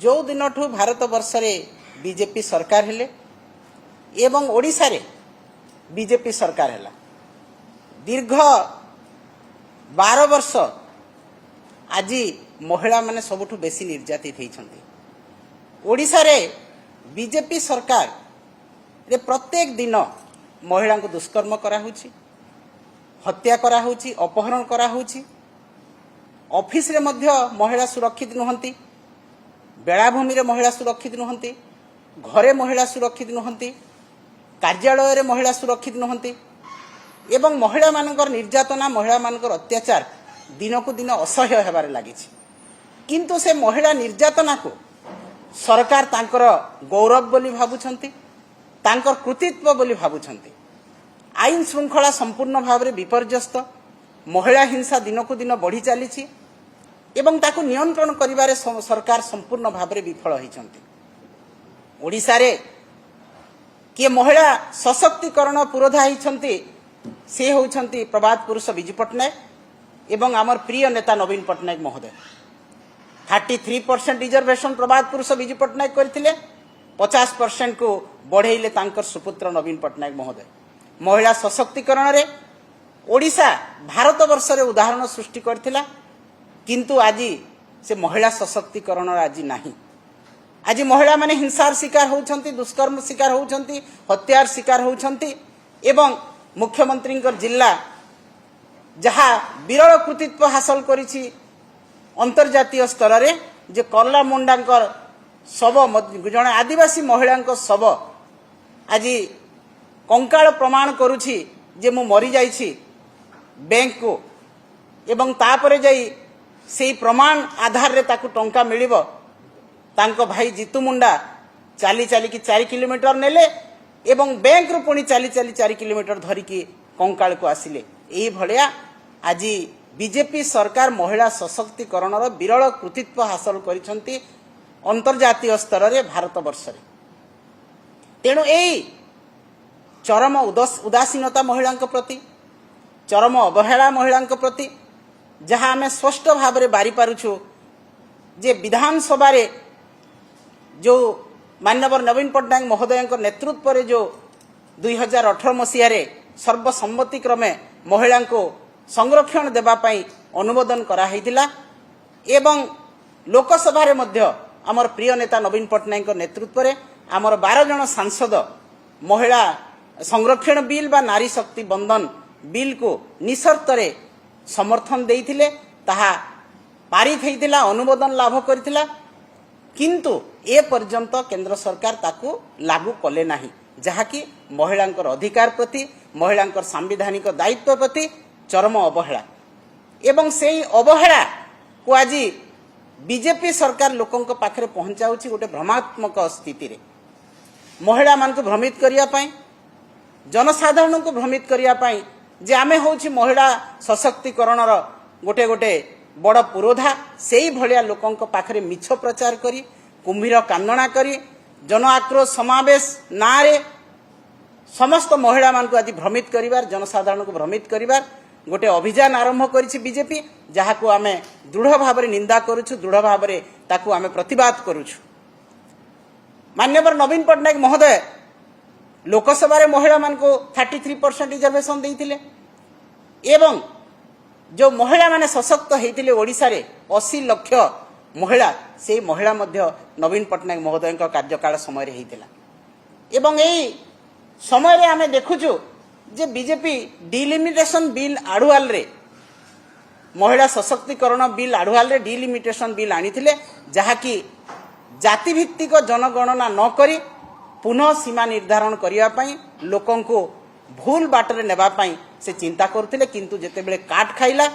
जो दिन ठू भारत वर्ष में बीजेपी सरकार हेले एवं ओडिशा रे बीजेपी सरकार है दीर्घ 12 वर्ष आज महिला माने सबुठु बेसी निर्यातित होती। ओडिशा रे बीजेपी सरकार रे प्रत्येक दिन महिला को दुष्कर्म कराहुची, हत्या कराहुची, अपहरण कराहुची। ऑफिस रे मध्य महिला सुरक्षित नुहंती, बेलाभूमि रे महिला सुरक्षित नुहंती, घरे महिला सुरक्षित नुहंती, कार्यालय रे महिला सुरक्षित नुहंती एवं महिला मानकर निर्यातना, महिला मानकर अत्याचार दिन को दिन असह्य हेबारे लागिछि। किंतु से महिला निर्यातना को सरकार तांकर गौरव बोली भाबुछंती, तांकर कृतित्व बोली भाबुछंती। आईन श्रृंखला संपूर्ण भाव में विपर्यस्त, महिला हिंसा दिन को दिन बढ़ी चली एवं ताकू नियंत्रण करिबारे सरकार संपूर्ण भाव में विफल होइछंती। ओडिशा रे किए महिला सशक्तिकरण पुरोधा होइछंती से होइछंती प्रभात पुरुष विजु पट्टनायक एवं आमर प्रिय नेता नवीन पट्टनायक महोदय। 33% रिजर्वेशन प्रभात पुरुष विजु पट्टनायक करथिले, 50% को बढ़ेइले तांकर सुपुत्र नवीन पट्टनायक महोदय। महिला सशक्तिकरण रे ओडिशा भारत वर्ष रे उदाहरण सृष्टि करथिला, किंतु आज से महिला सशक्तिकरण आज नाही। आज महिला माने हिंसार शिकार होउछंती, दुष्कर्म शिकार होउछंती, हत्यार शिकार होउछंती एवं मुख्यमंत्री जिला जहा विरल कृतित्व हासिल करिछि अंतर्जातीय स्तर रे जे करला मुंडांकर शव जने आदिवासी महिला शव आज कंकाल प्रमाण करुछि जे मु मरी जाइछि बैंक को एवं तापरे जाई सेही प्रमाण आधार रे ताकू टंका मिलिबो। तांको भाई जीतू मुंडा चाली चाली की 4 किलोमीटर नेले एवं बैंक रु पुणी चाली चाली 4 किलोमीटर धरिकी कंकाल को आसिले। यही भलिया आज बीजेपी सरकार महिला सशक्तिकरण विरल कृतित्व हासिल करिसंती अंतर्जातीय स्तर रे भारत वर्ष रे। तेणु यही चरम उदासीनता महिला प्रति, चरम अवहेला महिला प्रति जहाँ आम स्पष्ट भाव में बारी पारुछु जे विधानसभा रे जो माननीय नवीन पट्टनायक महोदय नेतृत्व रे जो 2018 मसीह रे सर्वसम्मति क्रमे महिला को संरक्षण देबा पई अनुमोदन करा हैतिला एवं लोकसभा रे मध्य आमर प्रिय नेता नवीन पट्टनायक नेतृत्व रे आमर 12 जन सांसद महिला संरक्षण बिल बा नारी शक्ति बंधन बिल को निशर्त रे समर्थन देइथिले, ताहा पारित हैतिला, अनुमोदन लाभ करथिला। किंतु ए पर्यंत केंद्र सरकार ताकू लागू कले नाही, जहा कि महिलांकर अधिकार प्रति, महिलांकर सांविधानिक दायित्व प्रति चरम अवहेला एवं सेही अवहेला को आज बीजेपी सरकार लोकंक पाखरे पहुंचाउछि गोटे भ्रमात्मक स्थिति रे। महिला मान को भ्रमित करिया पई, जनसाधारण को भ्रमित करिया पई जे आमे होछि महिला सशक्तिकरण गोटे गोटे बड़ पुरोधा, सेही भलिया लोकंक पाखरे मिछ प्रचार करी, कुंभीर कांदणा करी, जन आक्रोश समावेश नारे समस्त महिला मान को आज भ्रमित करिवार, जनसाधारण को भ्रमित करिवार गोटे अभियान आरंभ करिछि बीजेपी, जहा को आमे दृढ़ भाव में निंदा करूछु, दृढ़ भाव में ताकू आमे प्रतिवाद करूछु। माननीय नवीन पट्टनायक महोदय लोकसभा रे महिला मान को 33% रिजर्वेशन देइथिले एवं जो महिला माने सशक्त होइतिले ओडिशा रे 80 लाख महिला, से महिला मध्य नवीन पट्टनायक महोदय कार्यकाल समय रे होइतिला। एवं एई समय रे आमे देखुछु जे बीजेपी डिलिमिटेशन बिल आडुआल रे, महिला सशक्तिकरण बिल आडुआल रे डिलिमिटेशन बिल आनिथिले, जहा कि जाति भित्तिक जनगणना न करी पुनः सीमा निर्धारण करिया पई लोकन को भूल बाटरे नेबा पई से चिंता करथिले। किंतु जेतेबेले काट खाइला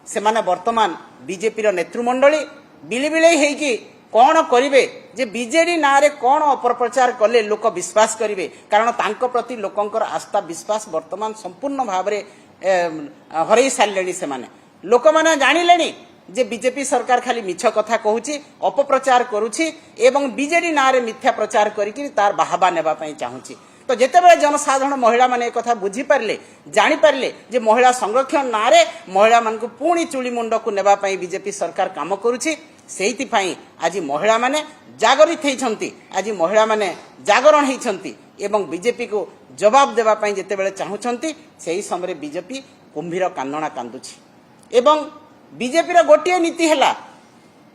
से माने वर्तमान बीजेपी रो नेतृमंडली बिलिबिले हेकी कौन करिवे जे बीजेडी नारे कौन अपप्रचार कले लोक विश्वास करिवे, कारण तांको प्रति लोकंकर आस्था विश्वास वर्तमान संपूर्ण भाव रे हरई सारलेनी। से माने लोक माने जानिलेनी जे बीजेपी सरकार खाली मिछ कथा कहूची, अपप्रचार करूची एवं बीजेडी नारे मिथ्या प्रचार करिकि तार बाहाबा नेबा पई चाहूची। तो जेतेबेले जनसाधारण महिला माने कथा बुझी पारले, जानि पारले जे महिला संरक्षण नारे महिला मान को पुणी चुली मुंड को नेबा पई बीजेपी सरकार काम करूची, सेहिति पई आज महिला माने जागरित होती आज महिला माने जागरण होती एवं बीजेपी को जवाब देवा पई जेते बेले चाहुछंती सेही समय बीजेपी कुंभीर कांदणा कांदुछि एवं बीजेपी रो गोटिए नीति हैला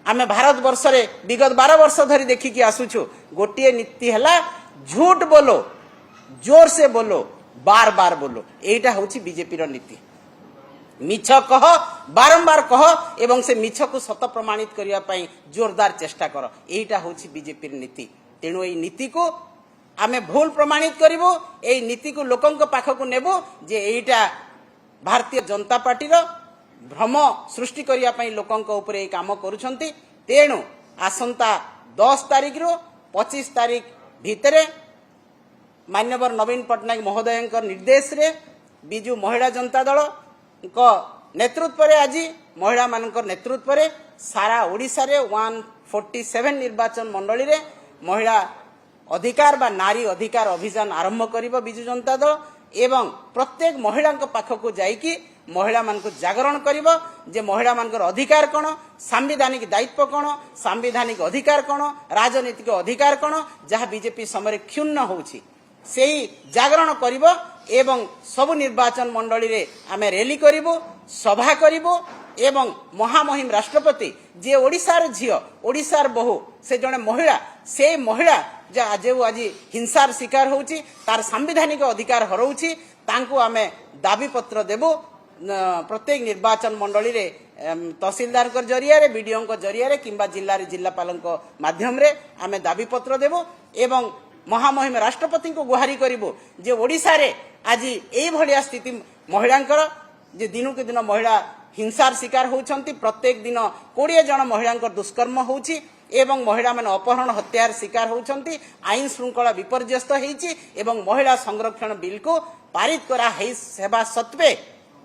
आमे भारत वर्ष रे विगत 12 वर्ष धरी देखिकी आसुछु गोटिए नीति हैला झूठ बोलो जोर से बोलो बार बार बोलो एटा होछि बीजेपी रो नीति मिछ कह बारंबार कह एवं से मिछ को सत प्रमाणित करिया पई जोरदार चेष्टा कर एटा होछि बीजेपी रो नीति तेणु एई नीति को आमे भूल प्रमाणित करिवो एई नीति को लोकंक पाखक नेबो जे एटा भारतीय जनता पार्टी रो भ्रम सृष्टि करिया पई लोकंक ऊपर एई काम करूछंती तेणु आसंता 10 तारिख रो 25 तारिख भितरे मान्यवर नवीन पटनायक महोदय निर्देश रे बिजू महिला जनता दल नेतृत्व रे आज महिला मानकर नेतृत्व रे सारा ओडिशा रे 147 निर्वाचन मंडली रे महिला अधिकार बा नारी अधिकार अभियान आरंभ करिबो बिजू जनता दल एवं प्रत्येक महिला पाखक जाइकी महिला मान को जागरण करिबो जे महिला मानकर अधिकार कोन संवैधानिक दायित्व कोन संवैधानिक अधिकार कोन राजनीतिक अधिकार कोन जहाँ बीजेपी समय क्षुण्ण होउछि सेही जागरण करिबो एवं सब निर्वाचन मंडली रे आमे रैली करिबो सभा करिबो एवं महामहिम राष्ट्रपति जे ओडिसार झियो ओडिसार बहु से जने महिला से महिला जे आज हिंसार शिकार होउछि तार संवैधानिक अधिकार हरउछि तांको आमे दाबी पत्र देबो प्रत्येक निर्वाचन मंडली रे तहसीलदार कर जरिया रे बीडीओ को जरिया रे किंबा जिल्ला रे जिल्लापाल माध्यम रे आमे दाबी पत्र देबो एवं महामहिम राष्ट्रपति को गुहारी करिबो जे ओडिसा रे आज एई भलिया स्थिति महिलांकर जे दिनु के दिन महिला हिंसार शिकार होउछंती प्रत्येक दिन 20 जन महिलांकर दुष्कर्म होउछि एवं महिला माने अपहरण हत्यार शिकार होउछंती आईन श्रृंखला विपर्यस्त हेछि एवं महिला संरक्षण बिल को पारित करा हेबा सत्वे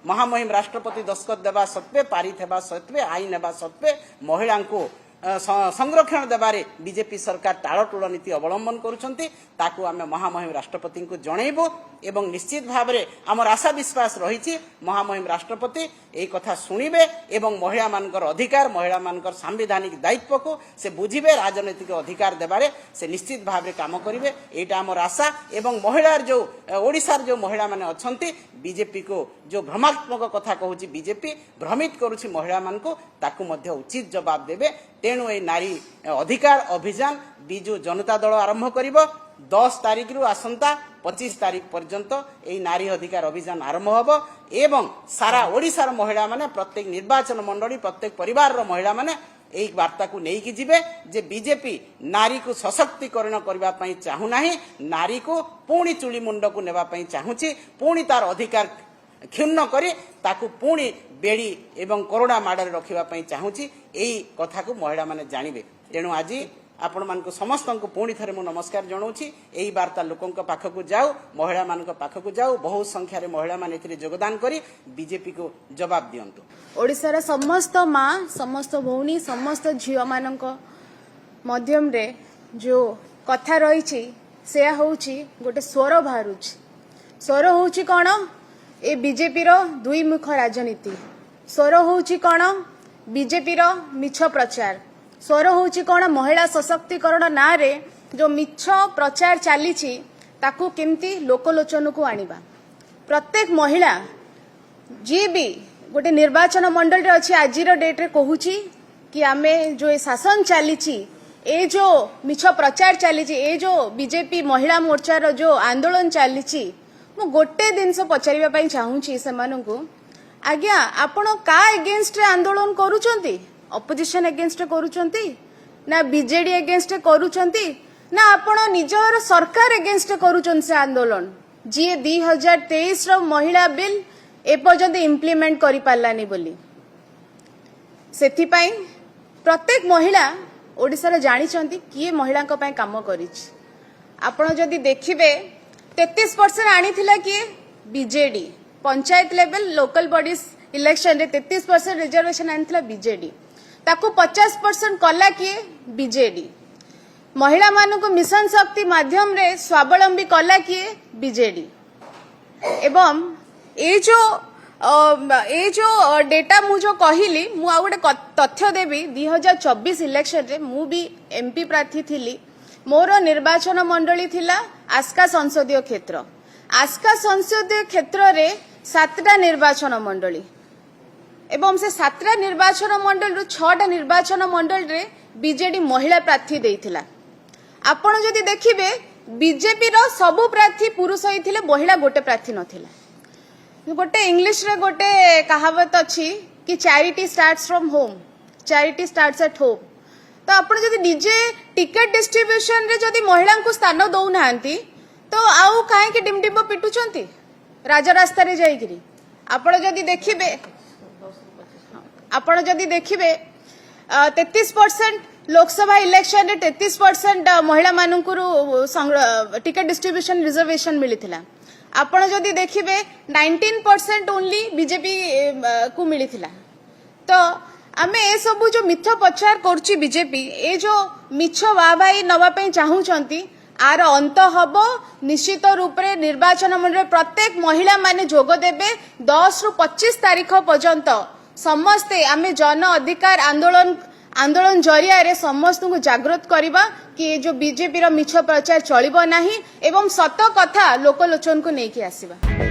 महामहिम राष्ट्रपति दस्तखत देवा सत्वे पारित हेबा सत्वे आईन हेबा सत्वे महिला को संरक्षण देबारे बीजेपी सरकार टाळटुळ नीति अवलंबन करुछंती ताकू आमे महामहिम राष्ट्रपति को जणैबो एवं निश्चित भावरे हमर आशा विश्वास रहिछि महामहिम राष्ट्रपति एई कथा सुनिबे एवं महिला मानकर अधिकार महिला मानकर संवैधानिक दायित्व को से बुझिबे राजनीतिक अधिकार देबारे से निश्चित भावरे काम करिवे एटा हमर आशा एवं महिलार जो ओडिसार जो महिला माने अछंती बीजेपी को जो भ्रमात्मक कथा कहूछि बीजेपी भ्रमित करूछि महिला मान को ताकू मध्य उचित जवाब देबे तेणु ए नारी अधिकार अभियान बिजू जनता दल आरंभ करिबो 10 तारिख रु आसंता 25 तारिख पर्यंत ए नारी अधिकार अभियान आरंभ होबो एवं सारा ओडिसार महिला माने प्रत्येक निर्वाचन मंडली प्रत्येक परिवार रो महिला माने एई वार्ता को नेकी जिबे जे बीजेपी नारी को सशक्तिकरण करबा पई चाहू नाही नारी को पुणी चुली मुंड को नेबा पई चाहूची पुणी तार अधिकार क्षुण्ण करी ताकू पुणी बेड़ी एवं कोरोना माड़े रखिबा पई चाहूची एई कथा को महिला माने जानिबे तेणु आज आपण मान को समस्त को पुणी थरे मु नमस्कार जणाउछि एई वार्ता लोकंक पाखकु जाऊ महिला मान पाखकु जाऊ बहुत संख्या रे महिला मान एथिरे योगदान करी बीजेपी को जवाब दियंतु ओडिसा रे समस्त मां समस्त भौणी समस्त झियो मानक माध्यम रे जो कथा रहिछि से होउछि गोटे स्वर बाहरुछि स्वर होउछि कोन ए बीजेपी रो दुई मुख राजनीति स्वर होउछि कोन बीजेपी रो मिछ प्रचार स्वर होउछि कोन महिला सशक्तिकरण ना रे जो मिछ प्रचार चलीछि ताकू केमती लोकलोचन को आनिबा प्रत्येक महिला जी भी गोटे निर्वाचन मंडल रे अछि आजिर डेट रे कहूछि कि आमे जो ए शासन चलीछि ए जो मिछ प्रचार चलीछि ए जो बीजेपी महिला मोर्चा रो जो आंदोलन चलीछि मु गोटे दिन से पचारिबा पई चाहूछि से मानकु आज्ञा आपण का अगेंस्ट रे आंदोलन करूछंती ऑपोजिशन अगेंस्ट करूछंती ना बीजेडी अगेंस्ट करूछंती ना आपण निजर सरकार अगेंस्ट करूछन से आंदोलन जी 2023 रो महिला बिल ए पर्यंत इम्प्लीमेंट करि पालानी बोली सेथि पई प्रत्येक महिला ओडिसा रे जानि चंती किए महिला को पई काम करिछि आपण जदी देखिबे 33% आनीथिला किए BJD panchayat level local bodies election रे 33% रिजर्वेशन आनीथिला बीजेडी ताकू 50% कला किए बीजेडी महिला मानू को मिशन शक्ति माध्यम रे स्वावलंबी कला किए बीजेडी एवं ए जो ये जो डेटा मु जो कहली मु आ गोटे तथ्य देवी 2024 इलेक्शन रे मु भी एमपी प्रार्थी थिली। मोर निर्वाचन मंडली थिला आस्का संसदीय क्षेत्र। आस्का संसदीय क्षेत्र रे 7टा निर्वाचन मंडली एवं से 7टा निर्वाचन मंडल रु 6टा निर्वाचन मंडल रे बीजेडी महिला प्रार्थी देइथिला। आपण जदि देखिबे बीजेपी रो सबु प्रार्थी पुरुष होइथिले, महिला गोटे प्रार्थी नथिला। गोटे इंग्लिश रे गोटे कहावत अछि कि charity starts from home, charity starts at home. तो आपण जदि निजे टिकट डिस्ट्रीब्यूशन रे जदि महिला को स्थान दउ नांती तो आउ काहे कि डिमडिम पिटुचंती राजा रास्ता रे जाईगिरी। आपण जदि देखिबे 33% लोकसभा इलेक्शन रे 33% महिला मानकु टिकट डिस्ट्रीब्यूशन रिजर्वेशन मिलिथिला। आपण जदि देखिबे 19% ओनली बीजेपी को मिलिथिला। तो आमे ए सब जो मिथ प्रचार करछि बीजेपी ए जो मिछ वाभाई नवा पई चाहूचंती आर अंत हबो। निश्चित रूप रे निर्वाचन मंडल प्रत्येक महिला माने जोग देबे। 10 रु 25 तारीख पर्यंत समस्ते आमे जन अधिकार आंदोलन जरिया रे समस्त को जागृत करबा कि ये जो बीजेपी रो मिछ प्रचार चलिबो नाही एवं सत कथा लोकलोचन को नेकी आसीबा।